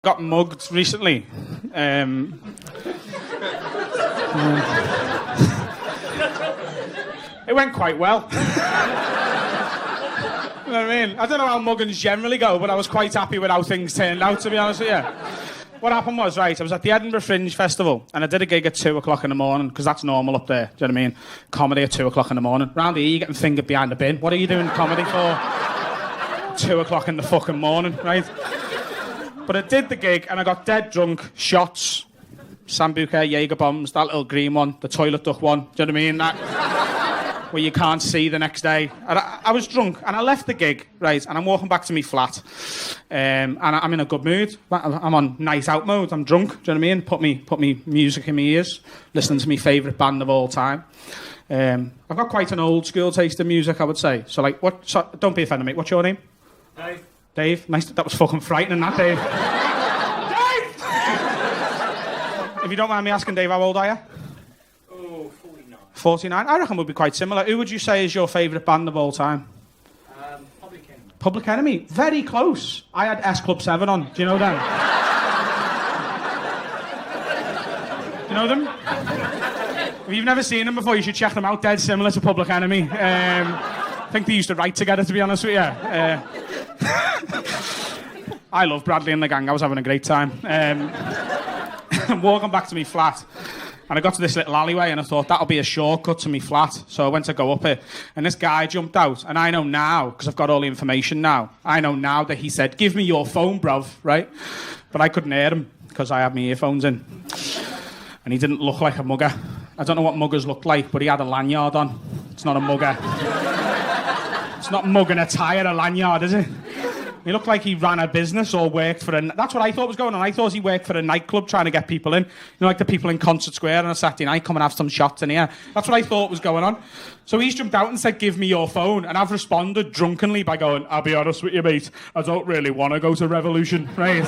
got mugged recently. It went quite well. You know what I mean? I don't know how muggings generally go, but I was quite happy with how things turned out, to be honest with you. What happened was, right, I was at the Edinburgh Fringe Festival, and I did a gig at 2 o'clock in the morning, because that's normal up there, do you know what I mean? Comedy at 2 o'clock in the morning. Round here, you're getting fingered behind the bin. What are you doing comedy for? 2 o'clock in the fucking morning, right? But I did the gig, and I got dead drunk, shots, Sambuca, Jaeger bombs, that little green one, the toilet duck one, do you know what I mean? That, where you can't see the next day. And I was drunk, and I left the gig, right, and I'm walking back to me flat, and I'm in a good mood. I'm on night out mode, I'm drunk, do you know what I mean? Put me music in my ears, listening to my favourite band of all time. I've got quite an old school taste in music, I would say. So, like, don't be offended, mate. What's your name? Dave. Dave? Nice. That was fucking frightening, that, Dave. Dave! If you don't mind me asking, Dave, how old are you? 49? I reckon we'd be quite similar. Who would you say is your favourite band of all time? Public Enemy. Public Enemy? Very close. I had S Club 7 on. Do you know them? You know them? If you've never seen them before, you should check them out. Dead similar to Public Enemy. I think they used to write together, to be honest with you. I love Bradley and the gang. I was having a great time. I'm walking back to me flat. And I got to this little alleyway and I thought that'll be a shortcut to me flat. So I went to go up it. And this guy jumped out. And I know now, because I've got all the information now, I know now that he said, "Give me your phone, bruv," right? But I couldn't hear him because I had my earphones in. And he didn't look like a mugger. I don't know what muggers look like, but he had a lanyard on. It's not a mugger. It's not mugging attire, a lanyard, is it? He looked like he ran a business or worked for a... That's what I thought was going on. I thought he worked for a nightclub trying to get people in. You know, like the people in Concert Square on a Saturday night, come and have some shots in here. That's what I thought was going on. So he's jumped out and said, "Give me your phone." And I've responded drunkenly by going, "I'll be honest with you, mate, I don't really want to go to Revolution." Right?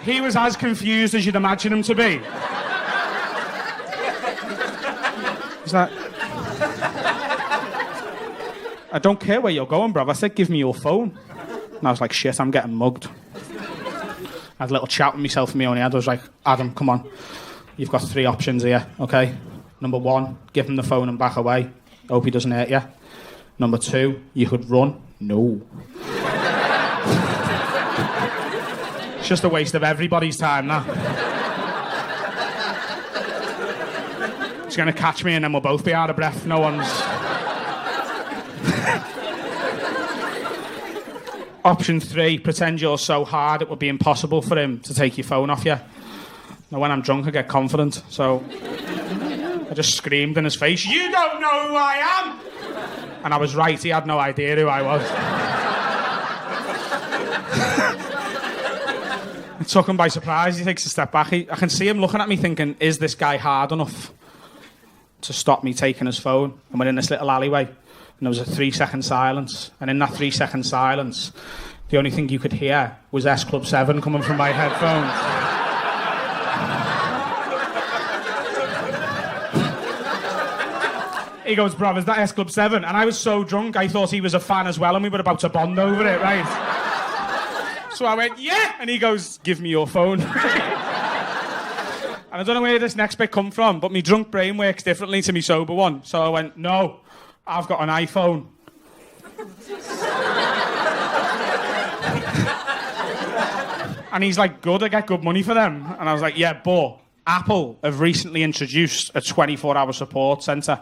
He was as confused as you'd imagine him to be. Is that... "I don't care where you're going, bruv." I said, "Give me your phone." And I was like, shit, I'm getting mugged. I had a little chat with myself in my own head. I was like, "Adam, come on. You've got 3 options here, okay? Number 1, give him the phone and back away. Hope he doesn't hurt you. Number 2, you could run." No. It's just a waste of everybody's time, that. He's going to catch me and then we'll both be out of breath. No one's... Option 3, pretend you're so hard it would be impossible for him to take your phone off you. Now, when I'm drunk, I get confident, so I just screamed in his face, "You don't know who I am!" And I was right, he had no idea who I was. It took him by surprise. He takes a step back. I can see him looking at me thinking, is this guy hard enough to stop me taking his phone? And we're in this little alleyway. And there was a 3-second silence. And in that 3-second silence, the only thing you could hear was S Club 7 coming from my headphones. He goes, "Bruv, is that S Club 7? And I was so drunk, I thought he was a fan as well, and we were about to bond over it, right? So I went, "Yeah!" And he goes, "Give me your phone." And I don't know where this next bit come from, but my drunk brain works differently to my sober one. So I went, "No, I've got an iPhone." And he's like, "Good, I get good money for them." And I was like, "Yeah, but Apple have recently introduced a 24-hour support centre.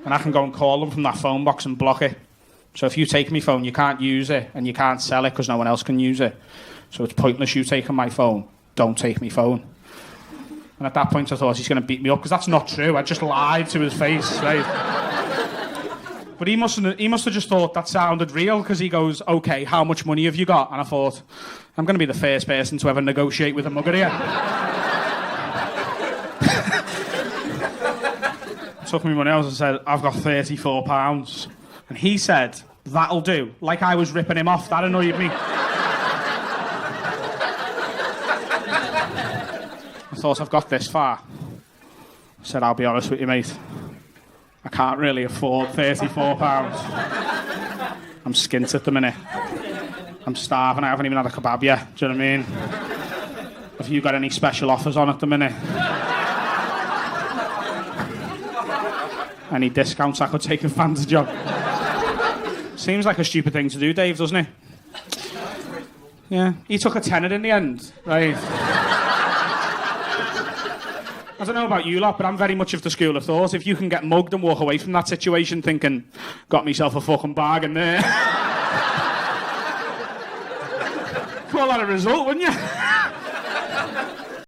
And I can go and call them from that phone box and block it. So if you take my phone, you can't use it and you can't sell it because no one else can use it. So it's pointless you taking my phone. Don't take my phone." And at that point, I thought he's going to beat me up because that's not true. I just lied to his face, right? But he must have just thought that sounded real because he goes, "Okay, how much money have you got?" And I thought, I'm going to be the first person to ever negotiate with a mugger here. Took me money out and said, "I've got £34. And he said, "That'll do." Like I was ripping him off. That annoyed me. I thought, I've got this far. I said, "I'll be honest with you, mate. I can't really afford £34. I'm skint at the minute. I'm starving. I haven't even had a kebab yet. Do you know what I mean? Have you got any special offers on at the minute? Any discounts I could take advantage of? Seems like a stupid thing to do, Dave, doesn't it? Yeah. He took a tenner in the end, right? I don't know about you lot, but I'm very much of the school of thought. If you can get mugged and walk away from that situation thinking, got myself a fucking bargain there. Call that a result, wouldn't you?